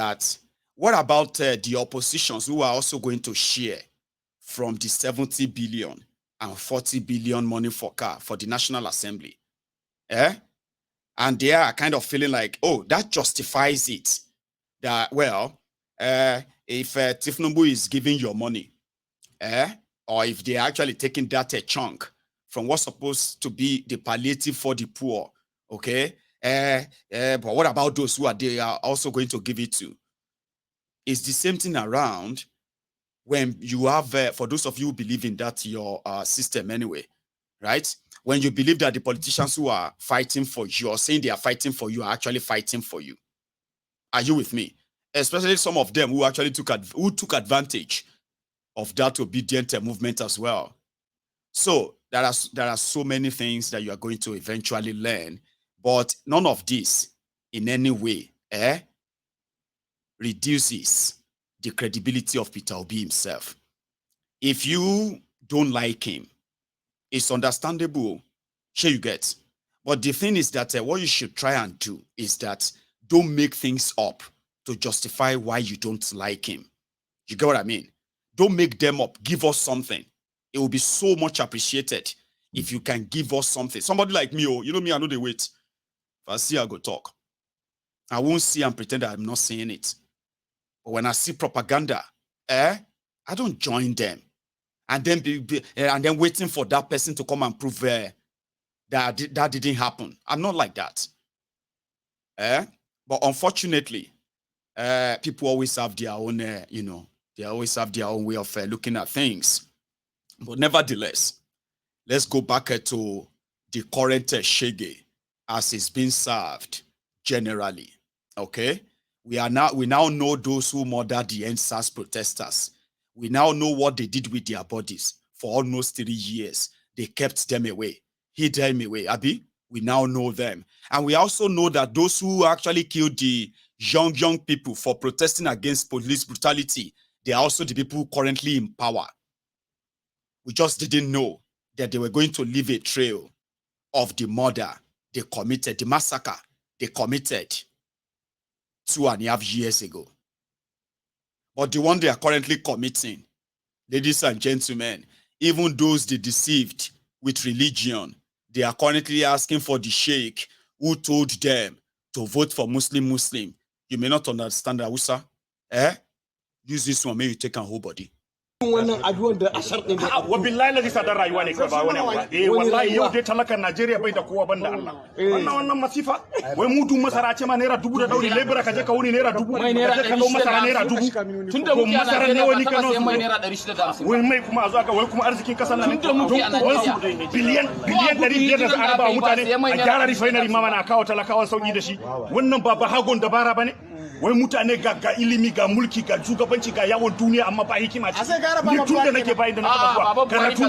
that what about the oppositions who are also going to share from the 70 billion and 40 billion money for car for the National Assembly? And they are kind of feeling like, oh, that justifies it. That, well, if Tifnumbu is giving your money, or if they're actually taking that chunk from what's supposed to be the palliative for the poor, okay? But what about those who they are also going to give it to? It's the same thing around when you have, for those of you who believe in that, your system anyway, right? When you believe that the politicians who are fighting for you or saying they are fighting for you are actually fighting for you. Are you with me? Especially some of them who actually took advantage of that obedient movement as well. So there are so many things that you are going to eventually learn, but none of this in any way reduces the credibility of Peter Obi himself. If you don't like him, it's understandable, sure you get. But the thing is that what you should try and do is that don't make things up to justify why you don't like him. You get what I mean? Don't make them up. Give us something. It will be so much appreciated if you can give us something. Somebody like me, oh, you know me, I know they wait. If I see, I go talk. I won't see and pretend that I'm not seeing it. But when I see propaganda, I don't join them. And then waiting for that person to come and prove that didn't happen. I'm not like that. But unfortunately, people always have their own, they always have their own way of looking at things. But nevertheless, let's go back to the current Shege as it's been served generally. Okay, we now know those who murdered the NSAS protesters. We now know what they did with their bodies for almost 3 years. They kept them away, hid them away. Abi, we now know them, and we also know that those who actually killed the young people for protesting against police brutality, they are also the people currently in power. We just didn't know that they were going to leave a trail of the murder they committed, the massacre they committed 2.5 years ago. But the one they are currently committing, ladies and gentlemen, even those they deceived with religion, they are currently asking for the sheikh who told them to vote for Muslim. You may not understand Hausa. Use this one, may you take a whole body. wannan aduwan da ashar din da wabillahi ladhi sadar rayuwa ne kai ba wani wallahi yau dai talakan Najeriya bai da kowa banda Allah wannan masifa wai mudu masara ce ma naira 1000 da dauri lebura ka je ka wuni naira 1000 ka je ka masara naira 1000 tunda muke masara ne wani kana sai mai naira 650 wai mai kuma a zo aka wai kuma arzikin kasar nan tunda muke a Najeriya biliyan 500 da araba mutane a gyara refinery ma mana kawo talakawan sauki da shi wannan ba hagon dabara bane wai mutane ga ilimi ga mulki ga shugabanci ga yawon duniya amma ba hikima ce ni tun da nake bayin da na taba karatu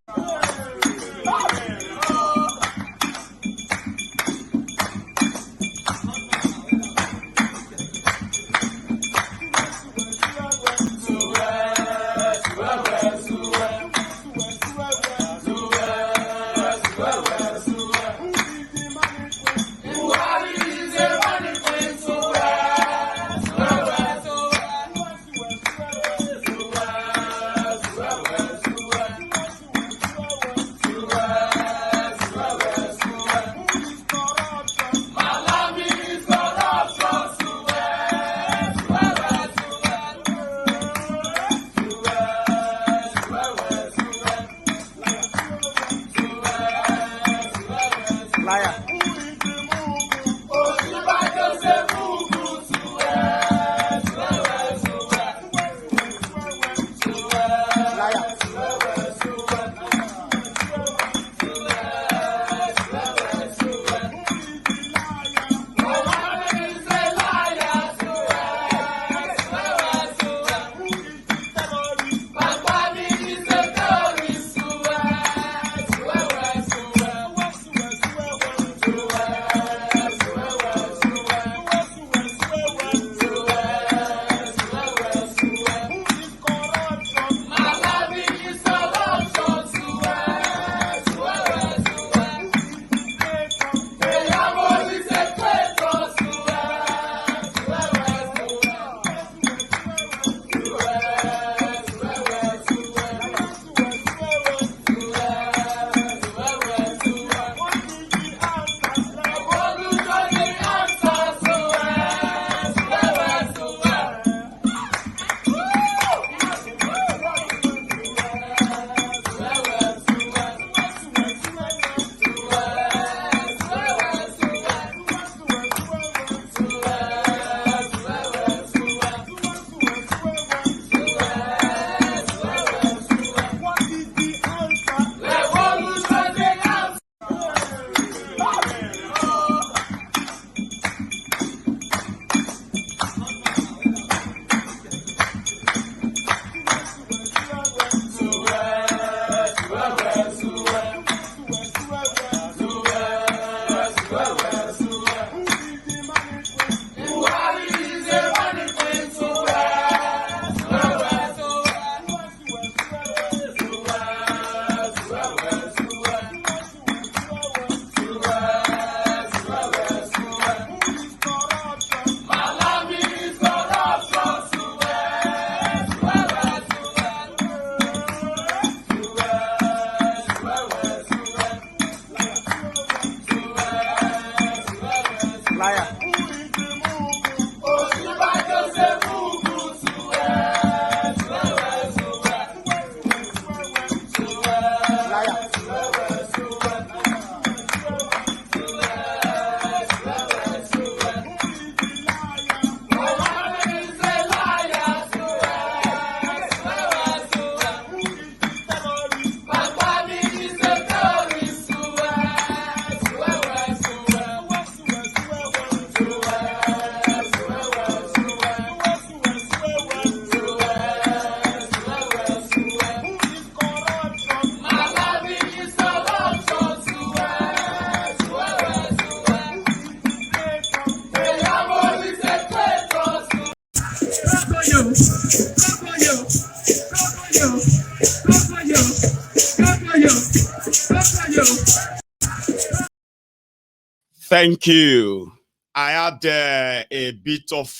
Thank you. I had a bit of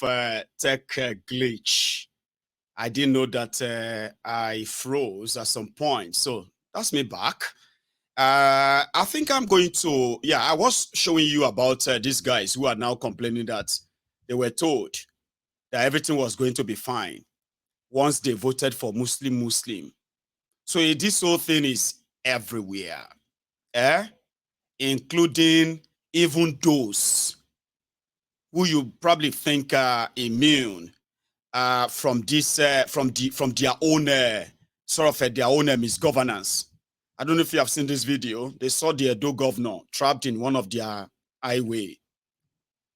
tech glitch. I didn't know that I froze at some point. So that's me back. I think I'm going to, I was showing you about these guys who are now complaining that they were told that everything was going to be fine once they voted for Muslim. So this whole thing is everywhere, including even those who you probably think are immune from this, from their own sort of their own misgovernance. I don't know if you have seen this video. They saw the Edo governor trapped in one of their highway,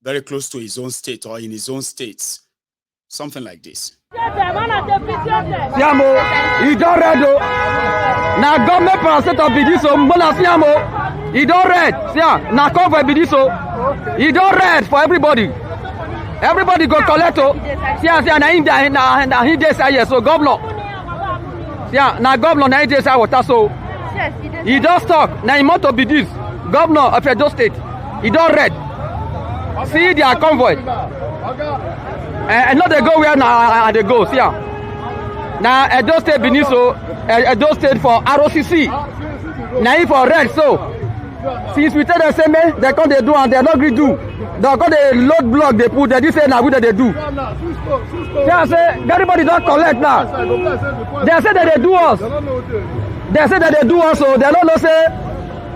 very close to his own state or in his own states, something like this. Siamo, he don't read. Now government for set of bidiso, mbona siamo, he don't read. Sia, now cover bidiso, he don't read for everybody. Everybody go collect. Sia, na India, na he just say yes. So governor, sia, na governor na he just say what so. He don't talk. Now he want to be this governor of Edo State. He don't read. See their convoy. And not they go where now they go. See now Edo State Beniso, Edo State for ROCC. Now if for red so. Since we tell them say me, they come they do and they not agree do. They come they load block they put. They just say now what they do. They say everybody don't collect now. They say that they do us. They say that they do us. So they don't know say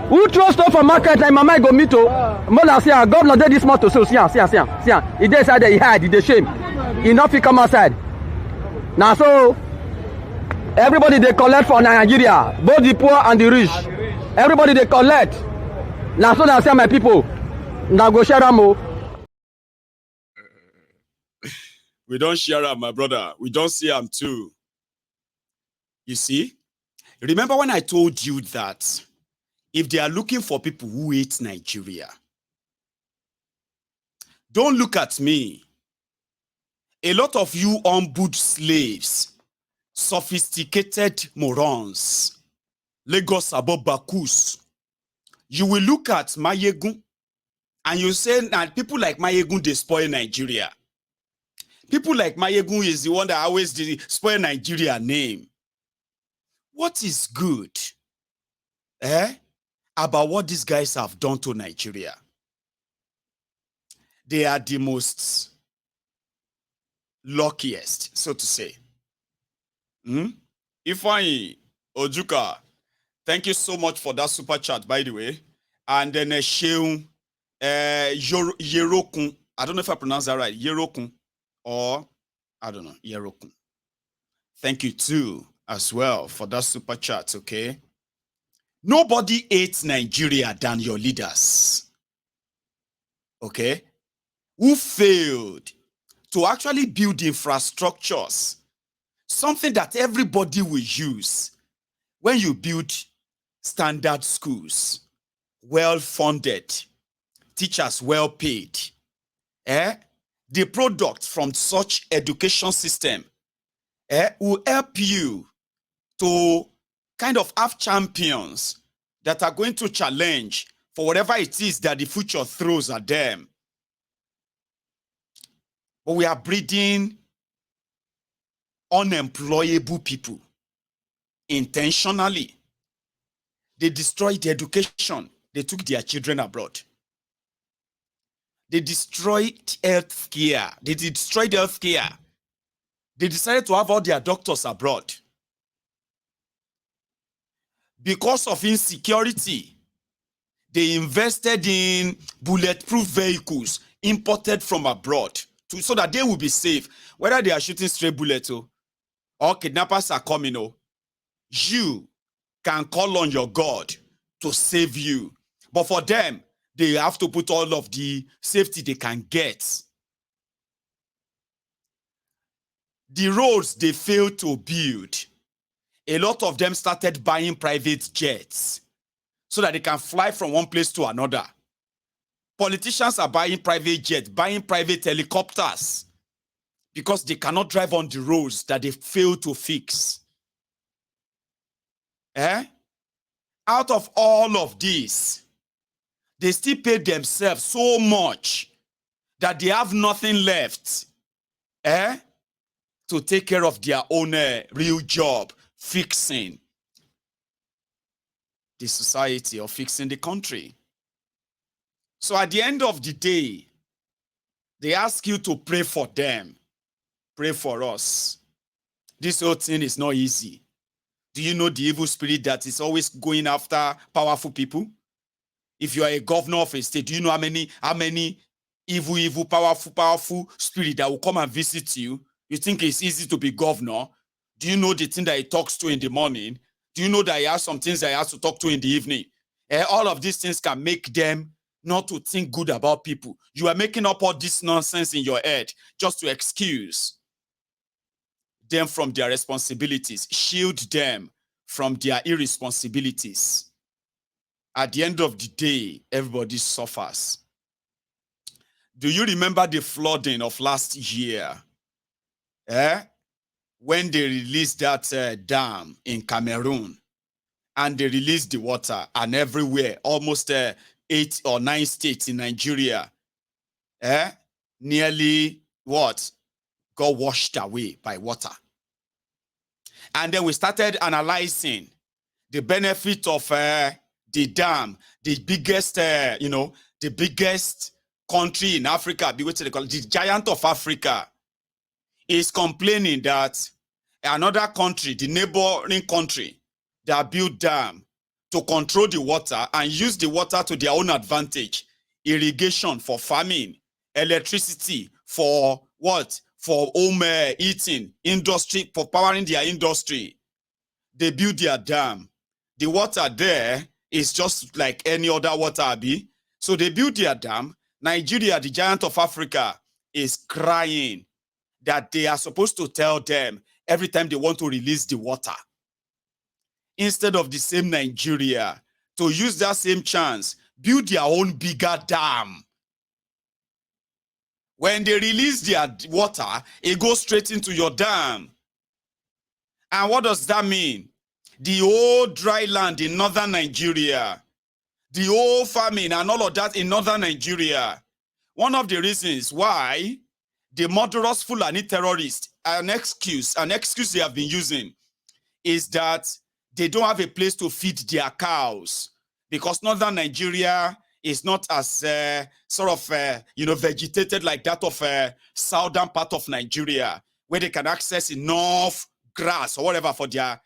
who throw stuff for market like mama go meet to. Mola say governor did this month to so see. He dey inside there, he hide, he dey shame. He not fit come outside. Now so everybody they collect for Nigeria, both the poor and the rich. Everybody they collect. Now so now say my people, now go share them. We don't share them, my brother. We don't see them too. You see? Remember when I told you that if they are looking for people who hate Nigeria, don't look at me. A lot of you on-board slaves, sophisticated morons, Lagos Abobakus, you will look at Mayegun and you say, nah, people like Mayegun, they spoil Nigeria. People like Mayegun is the one that always spoil Nigeria name. What is good about what these guys have done to Nigeria? They are the most luckiest, so to say. Ifeanyi Ojuka, thank you so much for that super chat, by the way. And then Sheung Yerokun, I don't know if I pronounce that right, Yerokun, or I don't know, Yerokun. Thank you too, as well, for that super chat, okay? Nobody hates Nigeria than your leaders, okay? Who failed to actually build infrastructures, something that everybody will use when you build standard schools, well-funded, teachers well-paid. The product from such education system will help you to kind of have champions that are going to challenge for whatever it is that the future throws at them. But we are breeding unemployable people intentionally. They destroyed the education. They took their children abroad. They destroyed healthcare. They destroyed healthcare. They decided to have all their doctors abroad. Because of insecurity, they invested in bulletproof vehicles imported from abroad so that they will be safe. Whether they are shooting stray bullets or kidnappers are coming, you can call on your God to save you. But for them, they have to put all of the safety they can get. The roads they failed to build, a lot of them started buying private jets so that they can fly from one place to another. Politicians are buying private jets, buying private helicopters, because they cannot drive on the roads that they fail to fix. Out of all of this, they still pay themselves so much that they have nothing left to take care of their own real job, fixing the society or fixing the country. So at the end of the day, they ask you to pray for them. Pray for us. This whole thing is not easy. Do you know the evil spirit that is always going after powerful people? If you are a governor of a state, do you know how many evil, powerful spirit that will come and visit you? You think it's easy to be governor? Do you know the thing that he talks to in the morning? Do you know that he has some things that he has to talk to in the evening? All of these things can make them not to think good about people. You are making up all this nonsense in your head just to excuse them from their responsibilities, shield them from their irresponsibilities. At the end of the day, everybody suffers. Do you remember the flooding of last year? When they released that dam in Cameroon, and they released the water, and everywhere, almost 8 or 9 states in Nigeria, nearly got washed away by water. And then we started analyzing the benefit of the dam, the biggest, the biggest country in Africa, the giant of Africa, is complaining that another country, the neighboring country, that built dam to control the water and use the water to their own advantage. Irrigation for farming, electricity for what? For home eating, industry, for powering their industry. They build their dam. The water there is just like any other water, Abi. So they build their dam. Nigeria, the giant of Africa, is crying that they are supposed to tell them every time they want to release the water. Instead of the same Nigeria to use that same chance, build their own bigger dam. When they release their water, it goes straight into your dam. And what does that mean? The whole dry land in northern Nigeria, the whole famine and all of that in northern Nigeria. One of the reasons why the murderous Fulani terrorists, an excuse they have been using is that they don't have a place to feed their cows, because northern Nigeria is not as vegetated like that of southern part of Nigeria, where they can access enough grass or whatever for their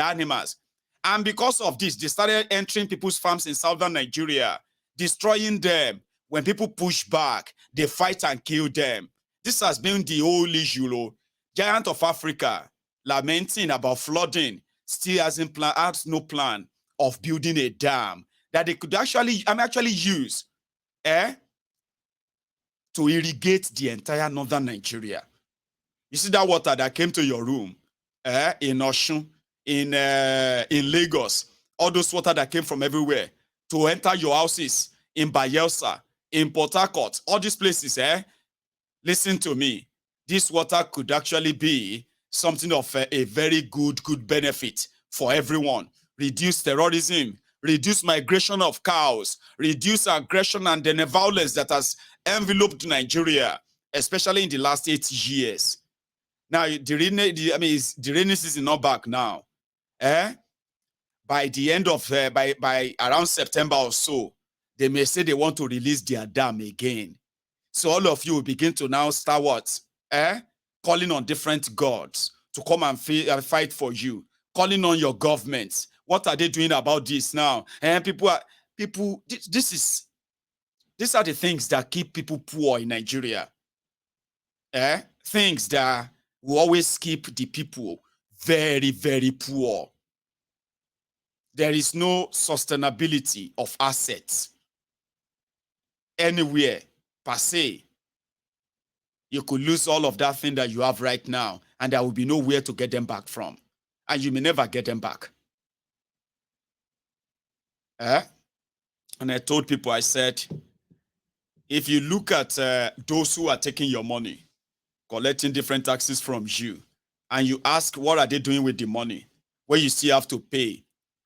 animals. And because of this, they started entering people's farms in southern Nigeria, destroying them. When people push back, they fight and kill them. This has been the whole issue. Giant of Africa, lamenting about flooding, still has no plan of building a dam that they could actually use to irrigate the entire northern Nigeria. You see that water that came to your room in Osun, in Lagos, all those water that came from everywhere to enter your houses in Bayelsa, in Port Harcourt, all these places, listen to me. This water could actually be something of a very good benefit for everyone. Reduce terrorism, reduce migration of cows, reduce aggression and the violence that has enveloped Nigeria, especially in the last 8 years. Now, the rainy season not back now. By the end of, by around September or so, they may say they want to release their dam again. So all of you will begin to now start what? Calling on different gods to come and fight for you. Calling on your governments. What are they doing about this now? And these are the things that keep people poor in Nigeria. Things that will always keep the people very, very poor. There is no sustainability of assets anywhere per se. You could lose all of that thing that you have right now, and there will be nowhere to get them back from. And you may never get them back. And I told people, I said, if you look at those who are taking your money, collecting different taxes from you, and you ask what are they doing with the money, where you still have to pay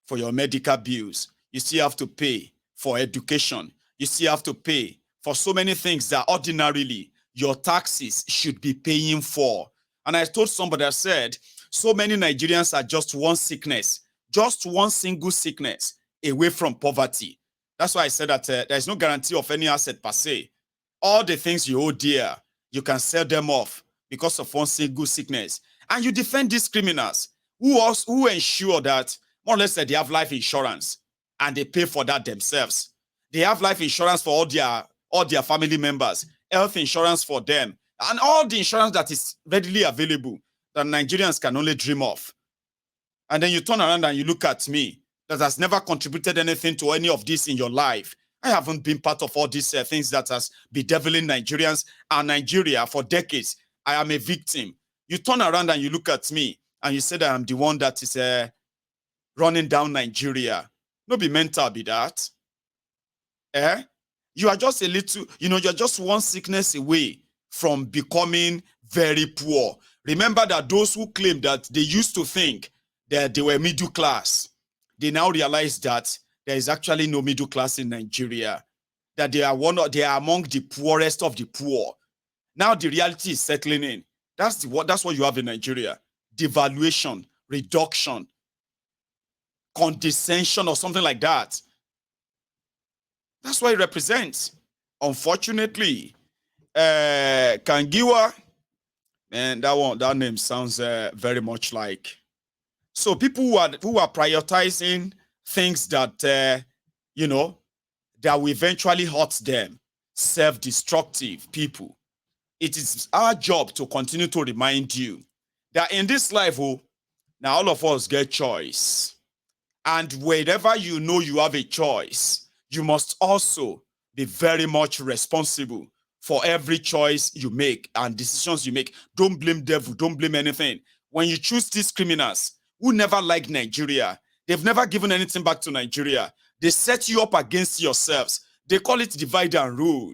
for your medical bills, you still have to pay for education, you still have to pay for so many things that ordinarily your taxes should be paying for. And I told somebody, I said, so many Nigerians are just one sickness, just one single sickness away from poverty. That's why I said that there's no guarantee of any asset per se. All the things you owe dear, you can sell them off because of one single sickness. And you defend these criminals who ensure that more or less that they have life insurance and they pay for that themselves. They have life insurance for all their family members, health insurance for them, and all the insurance that is readily available that Nigerians can only dream of. And then you turn around and you look at me that has never contributed anything to any of this in your life. I haven't been part of all these things that has bedeviling Nigerians and Nigeria for decades. I am a victim. You turn around and you look at me and you say that I'm the one that is running down Nigeria. No be mental, be that. You are just a little, you're just one sickness away from becoming very poor. Remember that those who claim that they used to think that they were middle class, they now realize that there is actually no middle class in Nigeria, that they are among the poorest of the poor. Now the reality is settling in. That's what you have in Nigeria. Devaluation, reduction, condescension, or something like that. That's what it represents. Unfortunately, Kangiwa, and that name sounds very much like. So people who are prioritizing things that that will eventually hurt them, self-destructive people. It is our job to continue to remind you that in this life, now all of us get choice. And wherever you know you have a choice, you must also be very much responsible for every choice you make and decisions you make. Don't blame devil, don't blame anything. When you choose these criminals who never liked Nigeria, they've never given anything back to Nigeria. They set you up against yourselves. They call it divide and rule.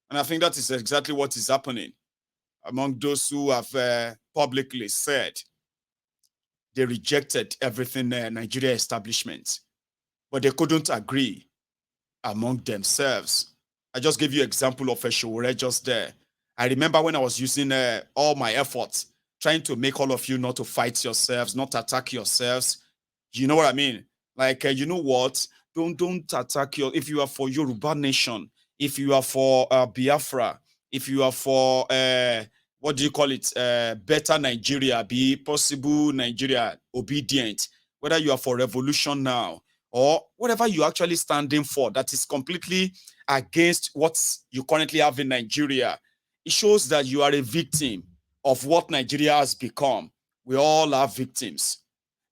And I think that is exactly what is happening among those who have publicly said they rejected everything Nigeria establishment, but they couldn't agree among themselves. I just gave you an example of a Sowore just there. I remember when I was using all my efforts, trying to make all of you not to fight yourselves, not attack yourselves. You know what I mean? Like, you know what? Don't attack if you are for Yoruba nation, if you are for Biafra, if you are for what do you call it? Better Nigeria, be possible Nigeria, obedient. Whether you are for revolution now or whatever you're actually standing for, that is completely against what you currently have in Nigeria. It shows that you are a victim of what Nigeria has become. We all are victims.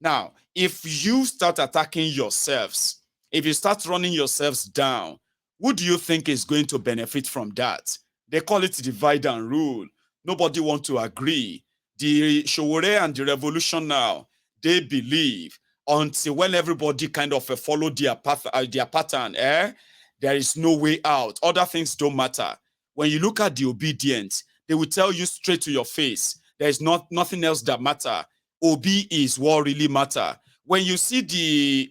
Now, if you start attacking yourselves, if you start running yourselves down, who do you think is going to benefit from that? They call it divide and rule. Nobody wants to agree. The Sowore and the revolution now, they believe until when everybody kind of follow their pattern, there is no way out. Other things don't matter. When you look at the obedient, they will tell you straight to your face, there is nothing else that matter. Obi is what really matter. When you see the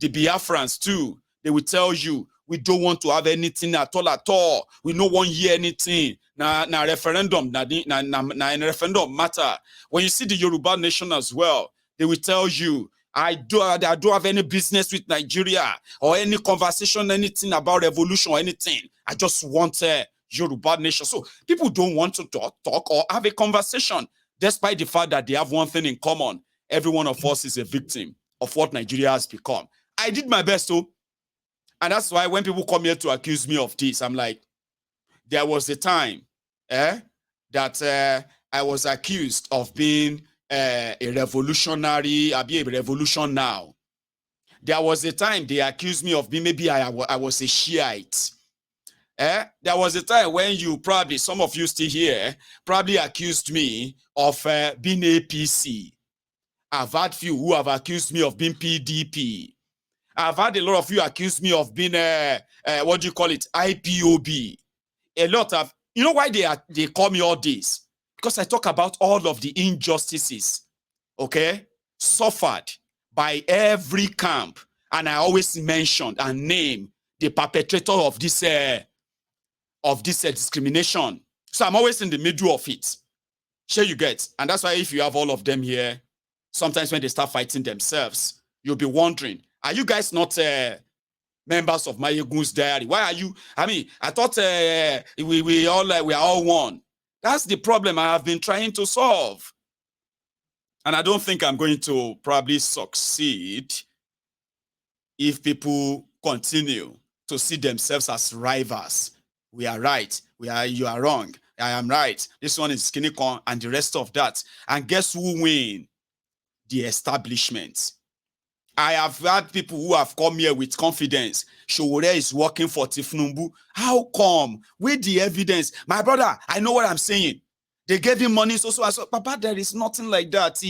Biafrans too, they will tell you, we don't want to have anything at all. We don't want to hear anything. Na referendum, na referendum matter. When you see the Yoruba nation as well, they will tell you, I don't have any business with Nigeria or any conversation, anything about revolution or anything. I just want a Yoruba nation. So people don't want to talk or have a conversation, despite the fact that they have one thing in common. Every one of us is a victim of what Nigeria has become. I did my best, too. And that's why when people come here to accuse me of this, I'm like, there was a time that I was accused of being a revolutionary, I'll be a revolution now. There was a time they accused me of being, maybe I was a Shiite. There was a time when some of you still here, probably accused me of being APC. I've had few who have accused me of being PDP. I've had a lot of you accuse me of being, IPOB. A lot of, You know why they call me all this? Because I talk about all of the injustices, okay, suffered by every camp, and I always mention and name the perpetrator of this discrimination. So I'm always in the middle of it. Sure, you get, and that's why if you have all of them here, sometimes when they start fighting themselves, you'll be wondering, are you guys not members of Mayegun's diary? Why are you? I mean, I thought we are all one. That's the problem I have been trying to solve. And I don't think I'm going to probably succeed if people continue to see themselves as rivals. We are right. You are wrong. I am right. This one is skinny corn and the rest of that. And guess who win? The establishment. I have had people who have come here with confidence. Sowore is working for Tifnumbu. How come? With the evidence. My brother, I know what I'm saying. They gave him money, so I said, Papa, there is nothing like that.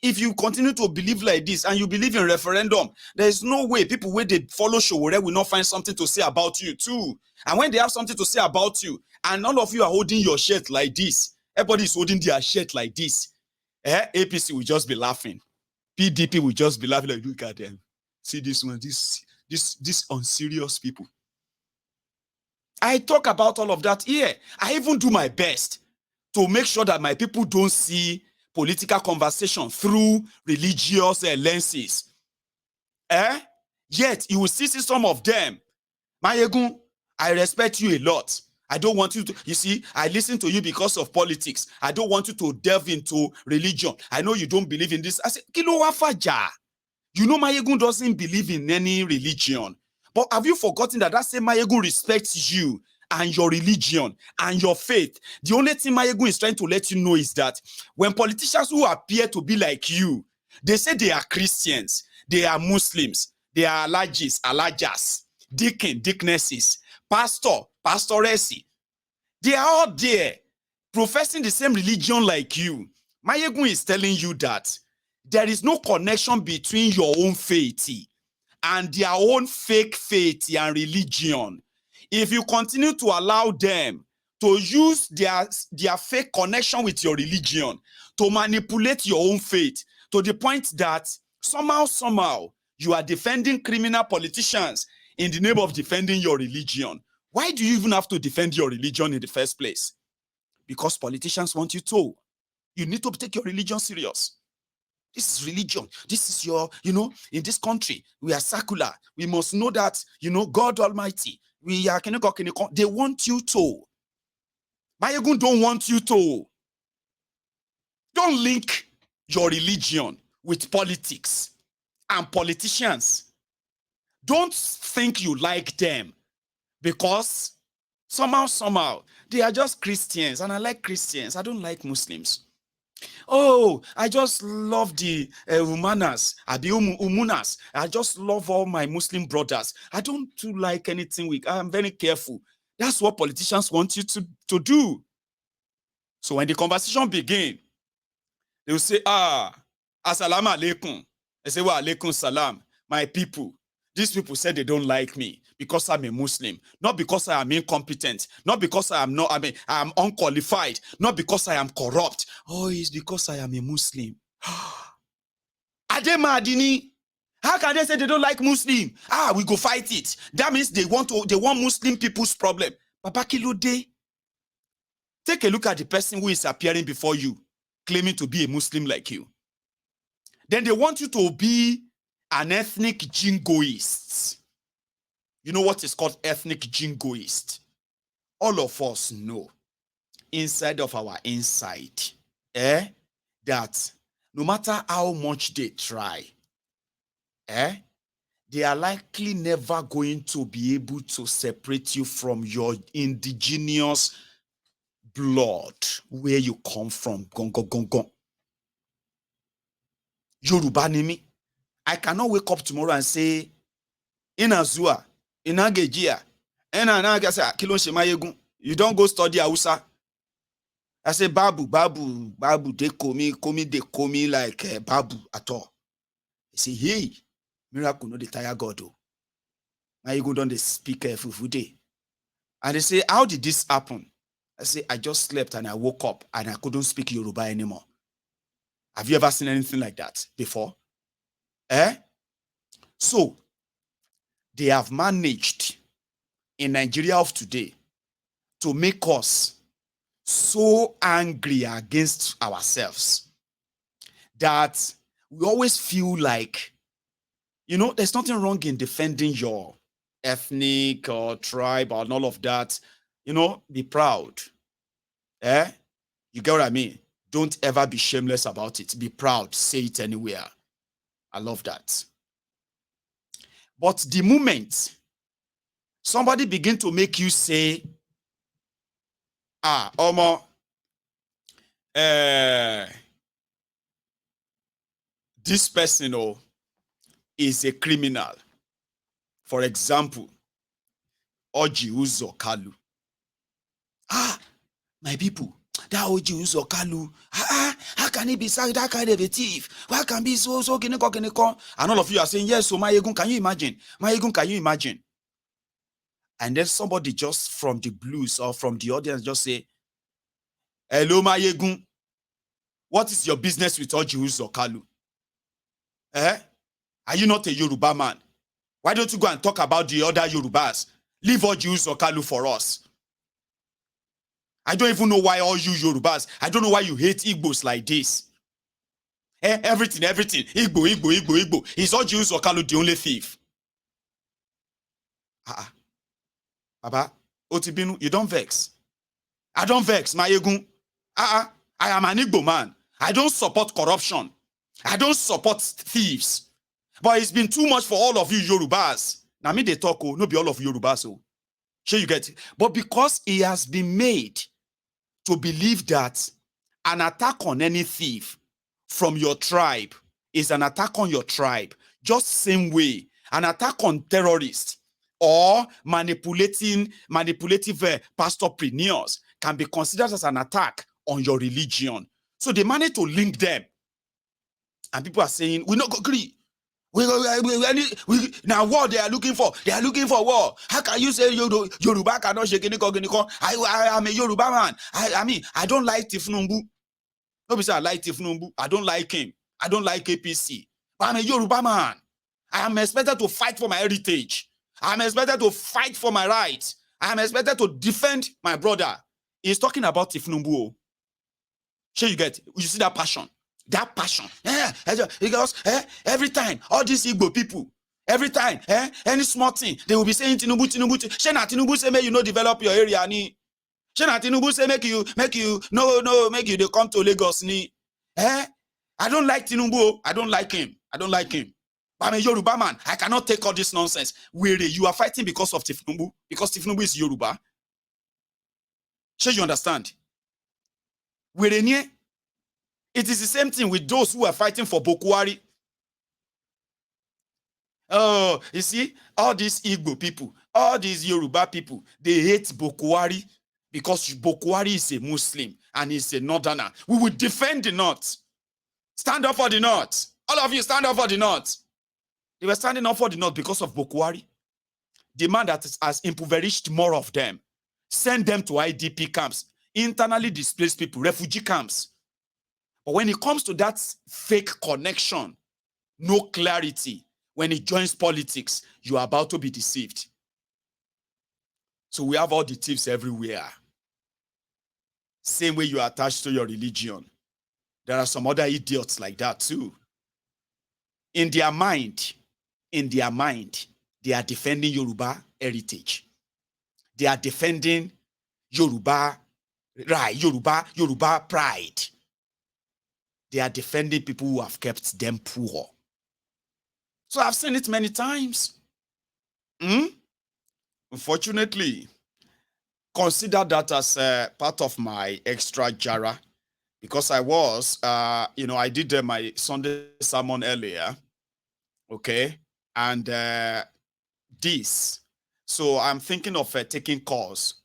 If you continue to believe like this and you believe in referendum, there is no way people where they follow Sowore will not find something to say about you too. And when they have something to say about you, and all of you are holding your shirt like this, everybody is holding their shirt like this, APC will just be laughing. PDP will just be laughing like, look at them. See this one, this unserious people. I talk about all of that here. I even do my best to make sure that my people don't see political conversation through religious lenses. Yet, you will see some of them. Mayegun, I respect you a lot. I don't want you to, you see, I listen to you because of politics. I don't want you to delve into religion. I know you don't believe in this. I say, Kilo wafaja. You know Mayegun doesn't believe in any religion. But have you forgotten that same Mayegun respects you and your religion and your faith? The only thing Mayegun is trying to let you know is that when politicians who appear to be like you, they say they are Christians, they are Muslims, they are Alajas, deacon, deaconesses, pastor, pastoresse. They are all there professing the same religion like you. Mayegun is telling you that there is no connection between your own faith and their own fake faith and religion. If you continue to allow them to use their fake connection with your religion to manipulate your own faith to the point that somehow you are defending criminal politicians in the name of defending your religion. Why do you even have to defend your religion in the first place? Because politicians want you to. You need to take your religion serious. This is religion. This is your, in this country, we are secular. We must know that, God Almighty. We are, they want you to. Mayegun don't want you to. Don't link your religion with politics and politicians. Don't think you like them because somehow, they are just Christians and I like Christians. I don't like Muslims. Oh, I just love the Umanas, Umunas. I just love all my Muslim brothers. I don't like anything weak. I'm very careful. That's what politicians want you to do. So when the conversation begins, they will say, Assalamu alaikum. I say, wa alaikum salam. My people, these people said they don't like me because I'm a Muslim, not because I am incompetent, not because I am unqualified, not because I am corrupt. Oh, it's because I am a Muslim. Adema Adini, how can they say they don't like Muslim? We go fight it. That means they want Muslim people's problem. Papa Kilode, take a look at the person who is appearing before you, claiming to be a Muslim like you. Then they want you to be an ethnic jingoist. You know what is called ethnic jingoist? All of us know inside of our inside that no matter how much they try, they are likely never going to be able to separate you from your indigenous blood, where you come from. Yoruba Nimi. I cannot wake up tomorrow and say, Inazua, Inagejia, Enanagasa, Kilon Mayegun, you don't go study Hausa. I say, Babu, they call me like Babu at all. They say, hey, miracle no the tire God. Mayegun don't speak Fufude. And they say, how did this happen? I say, I just slept and I woke up and I couldn't speak Yoruba anymore. Have you ever seen anything like that before? So, they have managed in Nigeria of today to make us so angry against ourselves that we always feel like, you know, there's nothing wrong in defending your ethnic or tribe or all of that. You know, be proud. You get what I mean? Don't ever be shameless about it. Be proud. Say it anywhere. I love that. But the moment somebody begin to make you say, Omo, this person is a criminal. For example, Orji Uzor Kalu. My people, that Orji Uzor Kalu, how can he be that kind of a thief? Why can be so kiniko? And all of you are saying, yes, so Mayegun, can you imagine? Mayegun, can you imagine? And then somebody just from the blues or from the audience just say, hello, Mayegun, what is your business with Orji Uzor Kalu? Are you not a Yoruba man? Why don't you go and talk about the other Yorubas? Leave Orji Uzor Kalu for us. I don't even know why all you Yorubas, I don't know why you hate Igbos like this. Everything, Igbo. Is Orji Uzor Kalu the only thief? Baba, Otibinu, you don't vex. I don't vex, Mayegun. I am an Igbo man. I don't support corruption. I don't support thieves. But it's been too much for all of you Yorubas. Now me they talk, no be all of Yorubas. Sure you get it. But because he has been made to believe that an attack on any thief from your tribe is an attack on your tribe, just same way an attack on terrorists or manipulative pastorpreneurs can be considered as an attack on your religion. So they managed to link them. And people are saying, we not agree. Now what they are looking for? They are looking for war. How can you say Yoruba cannot shake any? I am a Yoruba man. I mean, I don't like Tifnumbu. Nobody say I like Tifnumbu. I don't like him. I don't like APC. But I'm a Yoruba man. I am expected to fight for my heritage. I am expected to fight for my rights. I am expected to defend my brother. He's talking about Tifnumbu. Sure you get it? You see that passion? That passion. Because every time, all these Igbo people, every time, any small thing, they will be saying Tinubu. Shena Tinubu say make you no develop your area ni. Shena Tinubu say make you they come to Lagos ni. I don't like Tinubu. I don't like him. But I'm a Yoruba man. I cannot take all this nonsense. You are fighting because of Tifnumbu, because Tifnumbu is Yoruba. Sure you understand? It is the same thing with those who are fighting for Bokwari. Oh, you see, all these Igbo people, all these Yoruba people, they hate Bokwari because Bokwari is a Muslim and he's a northerner. We will defend the North. Stand up for the North. All of you stand up for the North. They were standing up for the North because of Bokwari. The man that has impoverished more of them. Send them to IDP camps, internally displaced people, refugee camps. But when it comes to that fake connection, no clarity, when it joins politics, you are about to be deceived. So we have all the thieves everywhere. Same way you are attached to your religion. There are some other idiots like that too. In their mind, they are defending Yoruba heritage. They are defending Yoruba pride. They are defending people who have kept them poor. So I've seen it many times. Unfortunately, consider that as part of my extra jara, because I was, I did my Sunday sermon earlier, okay, and this. So I'm thinking of taking calls.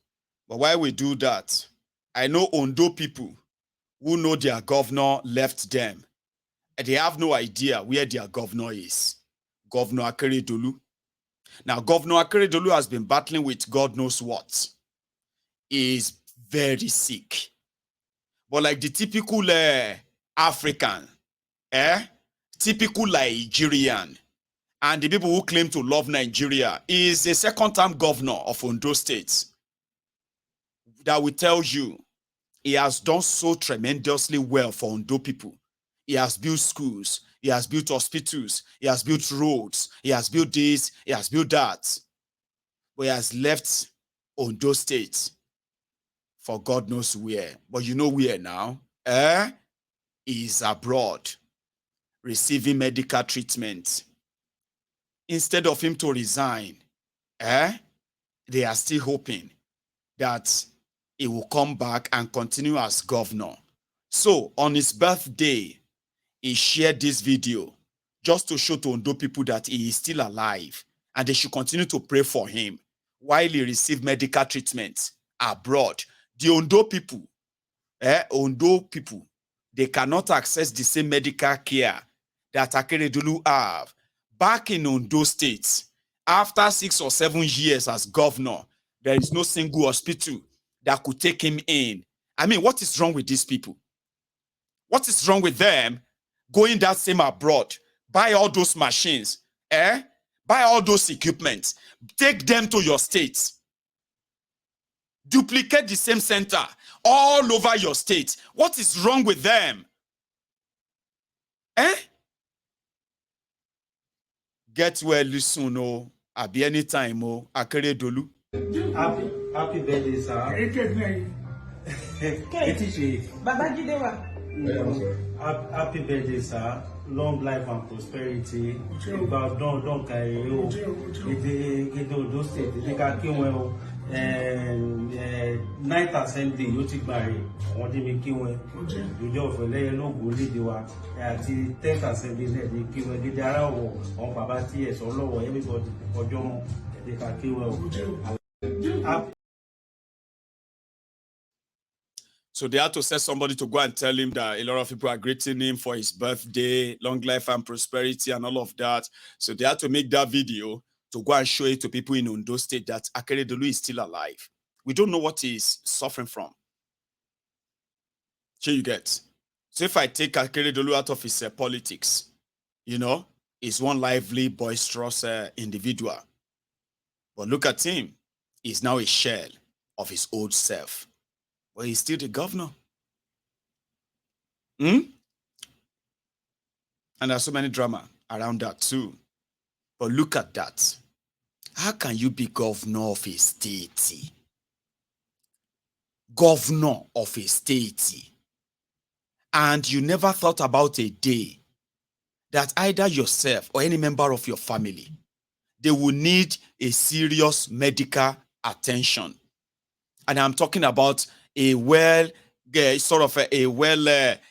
But while we do that, I know Ondo people who know their governor left them. And they have no idea where their governor is. Governor Akeredolu. Now, Governor Akeredolu has been battling with God knows what. He is very sick. But like the typical African, typical Nigerian, and the people who claim to love Nigeria, is a second-term governor of Ondo State that will tell you he has done so tremendously well for Ondo people. He has built schools, he has built hospitals, he has built roads, he has built this, he has built that. But he has left Ondo State for God knows where. But you know where now? He is abroad receiving medical treatment. Instead of him to resign, they are still hoping that he will come back and continue as governor. So on his birthday, he shared this video just to show to Ondo people that he is still alive and they should continue to pray for him while he received medical treatment abroad. The Ondo people, they cannot access the same medical care that Akeredolu have. Back in Ondo State, after 6 or 7 years as governor, there is no single hospital that could take him in. I mean, what is wrong with these people? What is wrong with them going that same abroad, buy all those machines, buy all those equipment, take them to your state, duplicate the same center all over your state? What is wrong with them? Get well soon, oh, abi anytime, oh, Akeredolu. Happy birthday, sir. Happy birthday, sir. Long life and prosperity. Don't carry you. Ondo State. Ninth assembly yóò ti gbàre àwọn tí mi kí wọn ìjọ ọ̀fẹ́lẹ́yẹ lóògùn lédè wa àti 10th assembly náà ní kí wọn gidi ara ọ̀wọ̀ àwọn bàbá tí ẹ̀sọ́ lọ́wọ́ everybody ọjọ́ mọ́ ẹ̀dẹ́ka kí wọn. So they had to send somebody to go and tell him that a lot of people are greeting him for his birthday, long life and prosperity and all of that. So they had to make that video to go and show it to people in Ondo State that Akeredolu is still alive. We don't know what he's suffering from. So you get. So if I take Akeredolu out of his politics, you know, he's one lively, boisterous individual. But look at him. He's now a shell of his old self. Well, he's still the governor. And there's so many drama around that too. But look at that. How can you be governor of a state? Governor of a state. And you never thought about a day that either yourself or any member of your family, they will need a serious medical attention. And I'm talking about a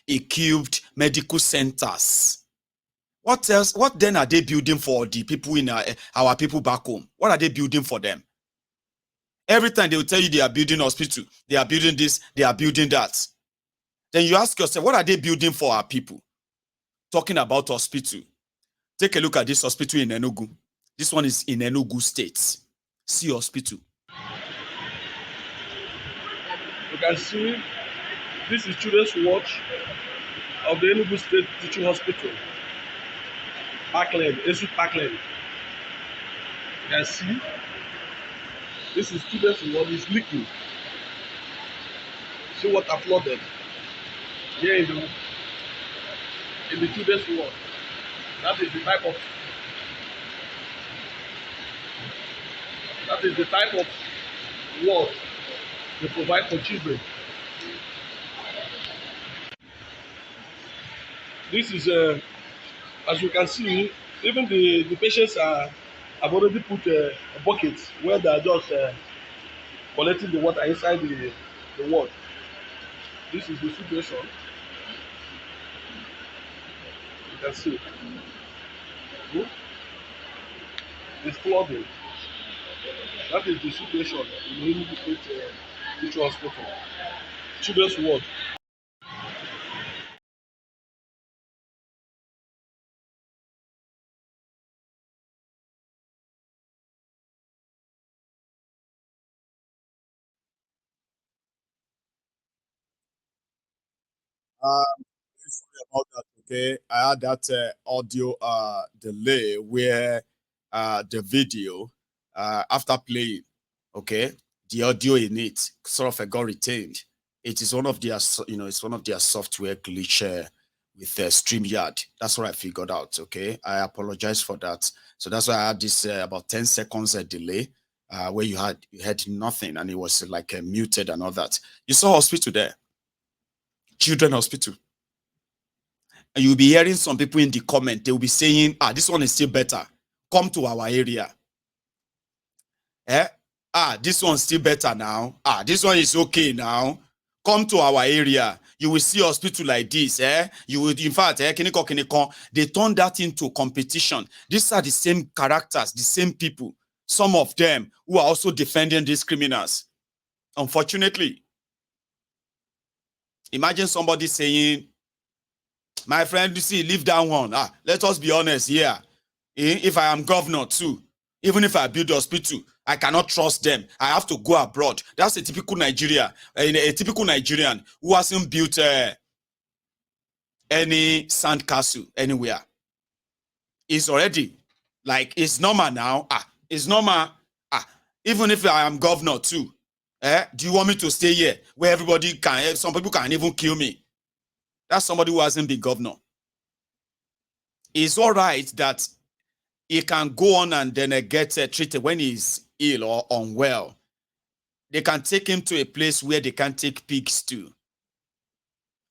equipped medical centers. What else? What then are they building for the people in our people back home? What are they building for them? Every time they will tell you they are building hospital, they are building this, they are building that. Then you ask yourself, what are they building for our people? Talking about hospital. Take a look at this hospital in Enugu. This one is in Enugu State. See hospital. You can see this is children's watch of the Enugu State Teaching Hospital. Parkland, Esu Parkland. You can see this is children's watch, is leaking. See water flooded here in the children's watch. That is the type of ward they provide for children. This is, as you can see, even the patients have already put a bucket where they are just collecting the water inside the ward. This is the situation. You can see. It's flooding. That is the situation in the Enugu State Teaching Hospital. Children's ward. Sorry about that. Okay, I had that audio delay where the video after playing, okay, the audio in it sort of got retained. It is one of their, it's one of their software glitch with StreamYard. That's what I figured out. Okay, I apologize for that. So that's why I had this about 10 seconds delay where you heard nothing and it was like muted and all that. You saw hospital there, children hospital. And you'll be hearing some people in the comment, they will be saying, this one is still better. Come to our area. This one's still better now. This one is okay now. Come to our area. You will see hospital like this. You would, in fact, they turn that into competition. These are the same characters, the same people. Some of them who are also defending these criminals. Unfortunately. Imagine somebody saying, my friend, you see, leave that one. Let us be honest here. If I am governor too, even if I build a hospital, I cannot trust them. I have to go abroad. That's a typical Nigerian, a typical Nigerian who hasn't built any sand castle anywhere. It's already like it's normal now. It's normal. Even if I am governor too, do you want me to stay here where everybody can? Some people can even kill me. That's somebody who hasn't been governor. It's all right that he can go on and then get treated when he's ill or unwell. They can take him to a place where they can take pigs to.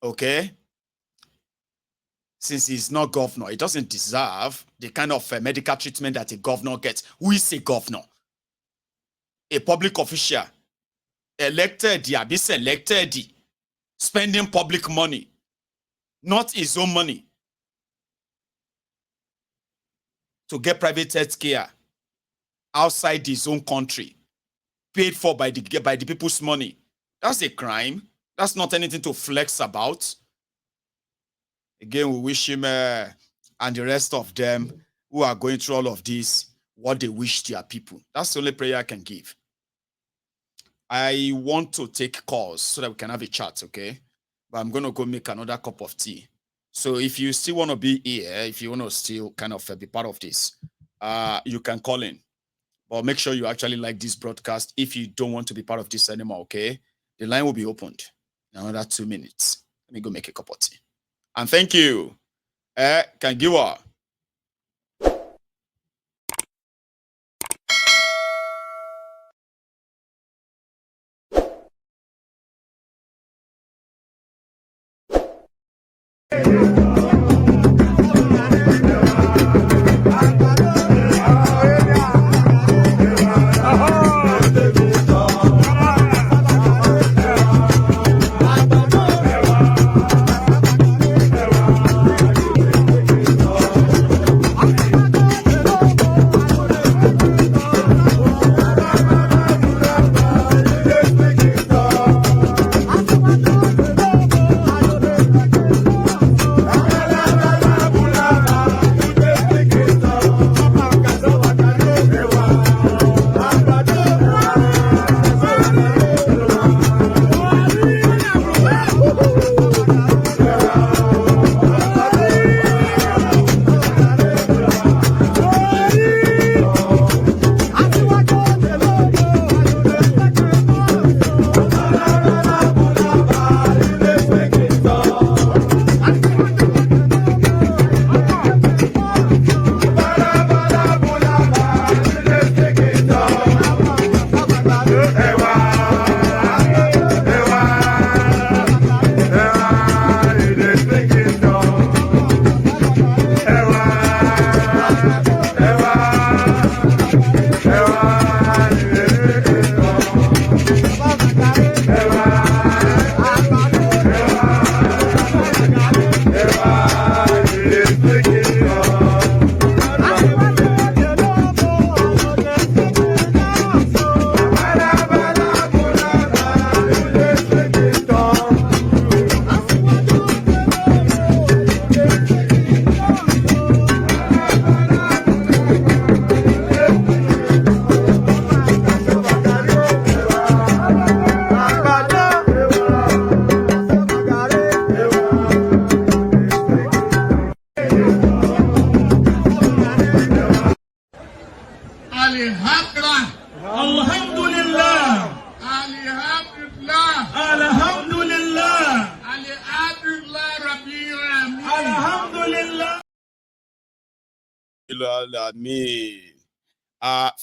Okay? Since he's not governor, he doesn't deserve the kind of medical treatment that a governor gets. Who is a governor? A public official. Elected, be selected, spending public money. Not his own money, to get private health care outside his own country, paid for by the people's money. That's a crime. That's not anything to flex about. Again, we wish him and the rest of them who are going through all of this, what they wish their people. That's the only prayer I can give. I want to take calls so that we can have a chat, okay? But I'm going to go make another cup of tea. So if you still want to be here, if you want to still kind of be part of this, you can call in. But make sure you actually like this broadcast if you don't want to be part of this anymore, okay? The line will be opened in another 2 minutes. Let me go make a cup of tea. And thank you. Kangiwa.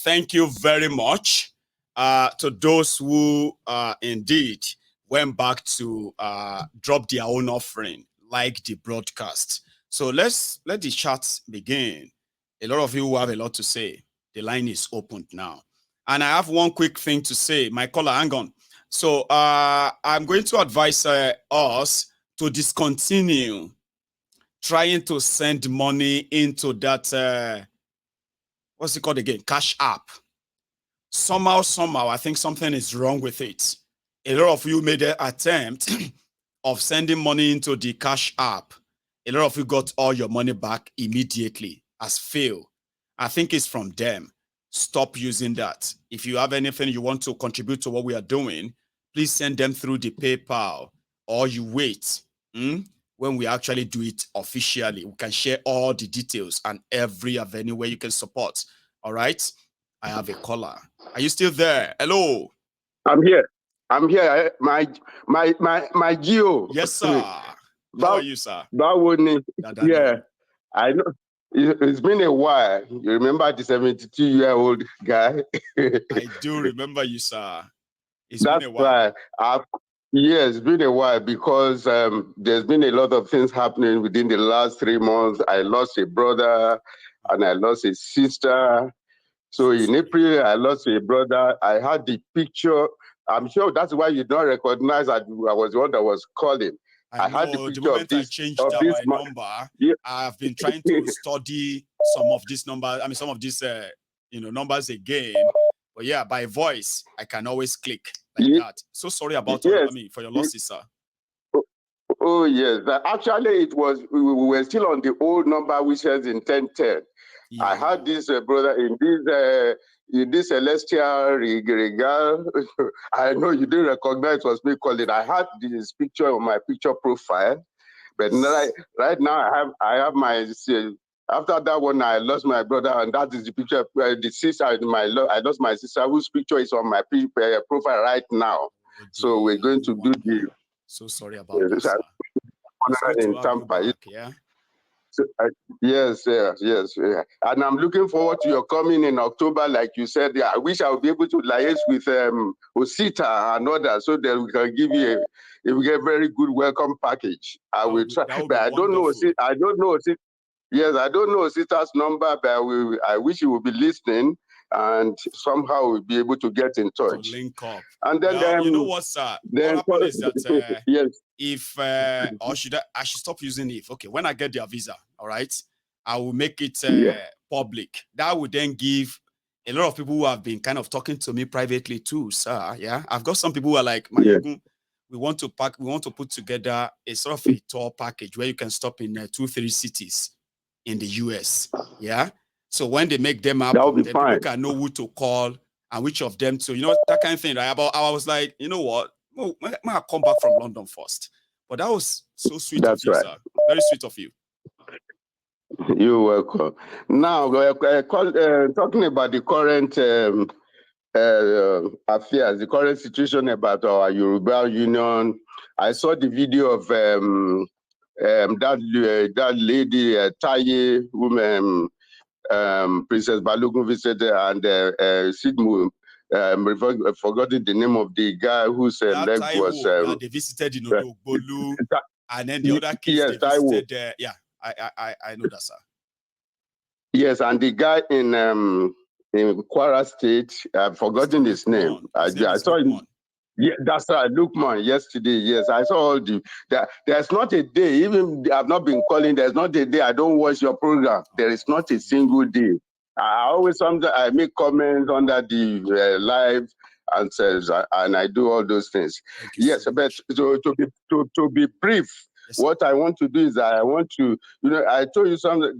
Thank you very much to those who indeed went back to drop their own offering, like the broadcast. So let the chat begin. A lot of you who have a lot to say. The line is opened now. And I have one quick thing to say. My caller, hang on. So I'm going to advise us to discontinue trying to send money into that, what's it called again? Cash app. Somehow, I think something is wrong with it. A lot of you made an attempt of sending money into the Cash app. A lot of you got all your money back immediately as failed. I think it's from them. Stop using that. If you have anything you want to contribute to what we are doing, please send them through the PayPal, or you wait. When we actually do it officially, we can share all the details and every avenue where you can support. All right. I have a caller. Are you still there? Hello. I'm here. My Geo. Yes, sir. How are you, sir? Yeah, I know. It's been a while. You remember the 72-year-old guy? I do remember you, sir. It's That's been a while. Right. Yes, it's been a while because there's been a lot of things happening within the last 3 months. I lost a brother and I lost a sister. So in April, I lost a brother. I had the picture. I'm sure that's why you don't recognize that I was the one that was calling. I had the picture of this. I changed my number. Yeah. I've been trying to study some of these numbers. I mean, some of these, numbers again. But yeah, by voice, I can always click like that. So sorry about for your losses, sir. Oh yes, actually, we were still on the old number, which is in 1010. Yeah. I had this brother in this celestial regal. I know you didn't recognize it was me calling. I had this picture on my picture profile, but right now I have my. After that one, I lost my brother, and that is the picture. The sister, I lost my sister, whose picture is on my profile right now. So we're going to do the. So sorry about that. In Tampa. Yeah. So, yes. And I'm looking forward to your coming in October, like you said. Yeah, I wish I would be able to liaise with Osita and others so that we can give you a very good welcome package. I will try, but I don't know. Yes, I don't know Osita's number, but I wish he would be listening, and somehow we'll be able to get in touch. To link up. And then you know what, sir? What happened is that yes. If or should I should stop using if. Okay, when I get their visa, all right, I will make it public. That would then give a lot of people who have been kind of talking to me privately too, sir. Yeah, I've got some people who are like, we want to put together a sort of a tour package where you can stop in 2-3 cities in the US. Yeah. So when they make them up, then people can know who to call and which of them to, that kind of thing. Right? I was like, you know what? I'll come back from London first. But that was so sweet of you, sir. Very sweet of you. You're welcome. Now, talking about the current affairs, the current situation about our Yoruba Union, I saw the video of that lady, Taye, woman, Princess Balogun visited, and Sidmu, forgotten the name of the guy whose leg was. They visited Bolu, and then the other kids they visited. I know that, sir. Yes, and the guy in Kwara State, I've forgotten his name. I saw him. Yeah, that's right, Lukman, yesterday. Yes, I saw all there's not a day, even I've not been calling, there's not a day I don't watch your program. There is not a single day. Sometimes I make comments under the live and says, and I do all those things. Yes, but to be brief, what I want to do is I want to, I told you something.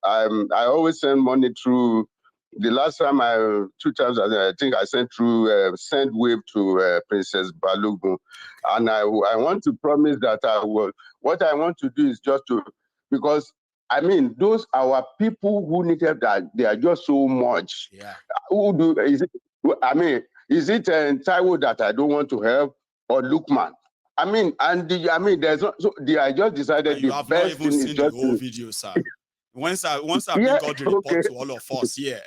I always send money through. The last time 2 times, I think I sent through Sendwave to Princess Balogun, and I want to promise that I will. What I want to do is just to, because I mean, those our people who need help, that they are just so much. Yeah. Is it Taiwo that I don't want to help, or Lukman? There's not. So I just decided the best thing is just the whole video, sir. Once I bring all the report to all of us here,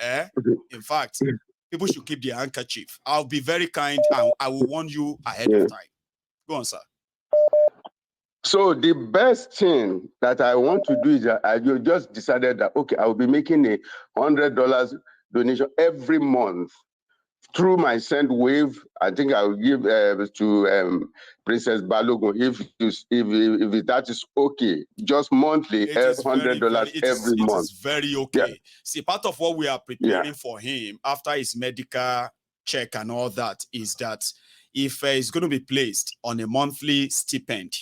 in fact, people should keep their handkerchief. I'll be very kind and I will warn you ahead of time. Go on, sir. So the best thing that I want to do is that I just decided that, okay, I will be making $100 donation every month through my SendWave. I think I will give to Princess Balogun if that is okay. Just monthly, $100 every month. It is very okay. Yeah. See, part of what we are preparing for him after his medical check and all that is that if he's going to be placed on a monthly stipend,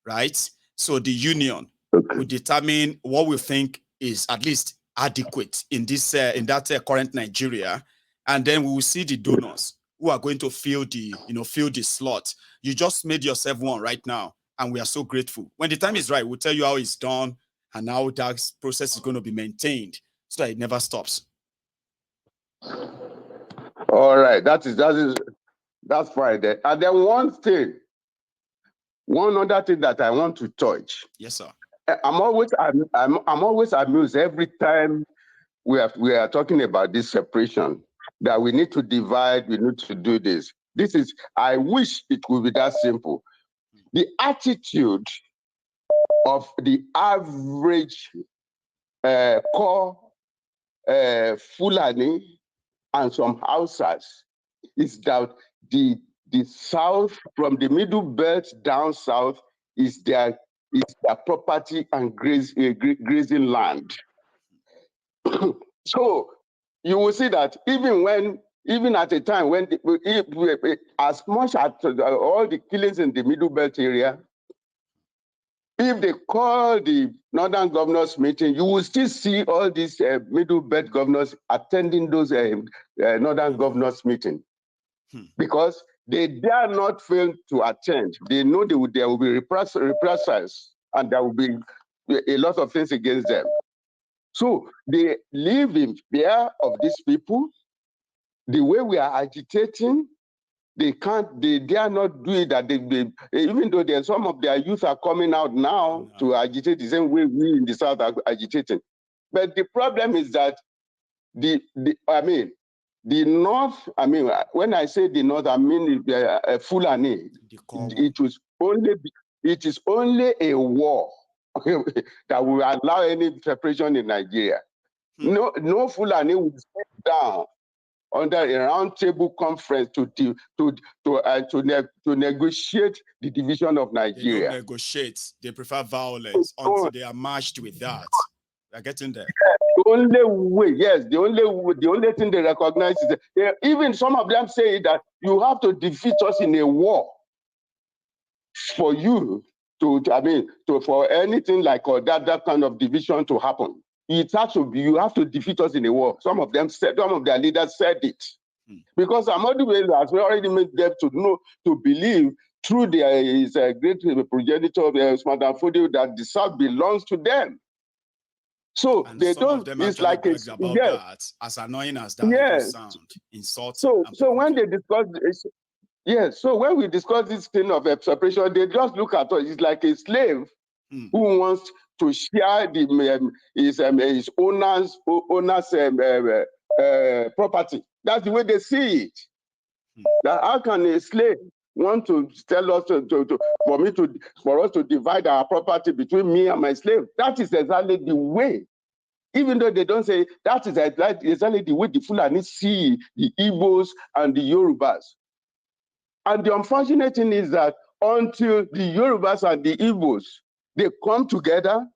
right? So the union will determine what we think is at least adequate in this in that current Nigeria. And then we will see the donors who are going to fill the, fill the slot. You just made yourself one right now, and we are so grateful. When the time is right, we'll tell you how it's done and how that process is going to be maintained so that it never stops. All right, that's fine. And then one other thing that I want to touch. Yes, sir. I'm always amused every time we are talking about this separation, that we need to divide, we need to do this. I wish it would be that simple. The attitude of the average core Fulani and some Hausas is that the south, from the middle belt down south, is their property and grazing land. So you will see that even at a time when as much as all the killings in the Middle Belt area, if they call the Northern Governors meeting, you will still see all these Middle Belt governors attending those Northern Governors meeting, because they dare not fail to attend. They know there will be reprisals and there will be a lot of things against them. So they live in fear of these people. The way we are agitating, they dare not do it. That even though there's some of their youth are coming out now to agitate the same way we in the South are agitating. But the problem is that the North, when I say the North, I mean Fulani. It is only a war that will allow any separation in Nigeria. No Fulani will sit down under a round-table conference to negotiate the division of Nigeria. They don't negotiate. They prefer violence until they are matched with that. They're getting there. The only way, the only thing they recognize is that even some of them say that you have to defeat us in a war for you for anything like that kind of division to happen. It has to be, you have to defeat us in a war. Some of their leaders said it. Because Ahmadu Bello has already made them to believe through his great progenitor, Usman Dan Fodio, that the South belongs to them. So and they don't, it's like it's, that, as annoying as that sound, insulting. So when they discuss so when we discuss this thing of separation, they just look at us. It's like a slave who wants to share his owner's property. That's the way they see it. That how can a slave want to tell us for us to divide our property between me and my slave? That is exactly the way. Even though they don't say, that is exactly the way the Fulani see the Igbos and the Yorubas. And the unfortunate thing is that until the Yorubas and the Igbos, they come together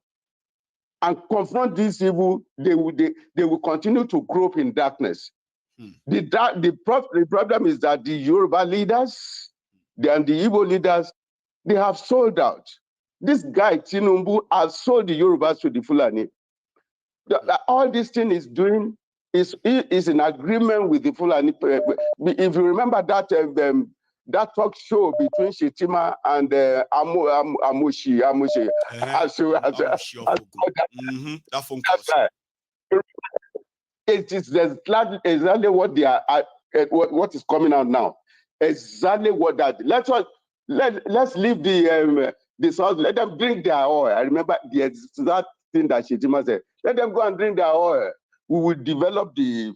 and confront this evil, they will continue to grope in darkness. The problem is that the Yoruba leaders and the Igbo leaders, they have sold out. This guy, Tinubu, has sold the Yorubas to the Fulani. All this thing is doing is in agreement with the Fulani. If you remember that talk show between Shetima and Amoshi. That phone call. It is exactly what they are. What is coming out now? Exactly what that. Let's leave the South. Let them drink their oil. I remember the exact thing that Shetima said. Let them go and drink their oil. We will develop the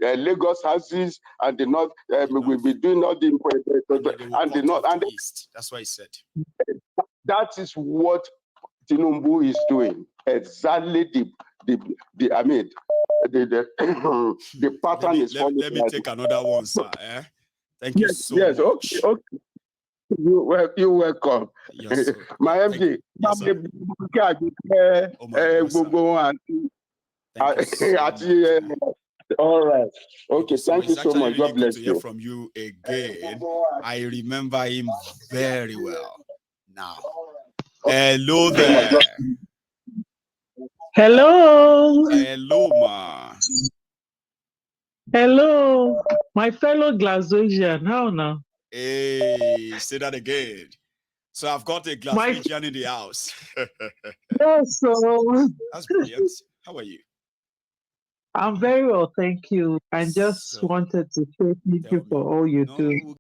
Lagos houses and the north. We'll be doing all the and the north and the east. That's what he said. That is what Tinubu is doing. Exactly the pattern is following. Let me take another one, sir. Thank you so much. Yes, okay. You're welcome. Yes, My MD. Yes, all right. Okay, thank you so much. God bless you. You. Hear from you again. I remember him very well. Now, hello there. Hello. Hello, ma. Hello, my fellow Glaswegian. How now? Hey, say that again. So I've got a Glaswegian in the house. Yes, so that's brilliant. How are you? I'm very well, thank you. I just wanted to say thank you for all you do.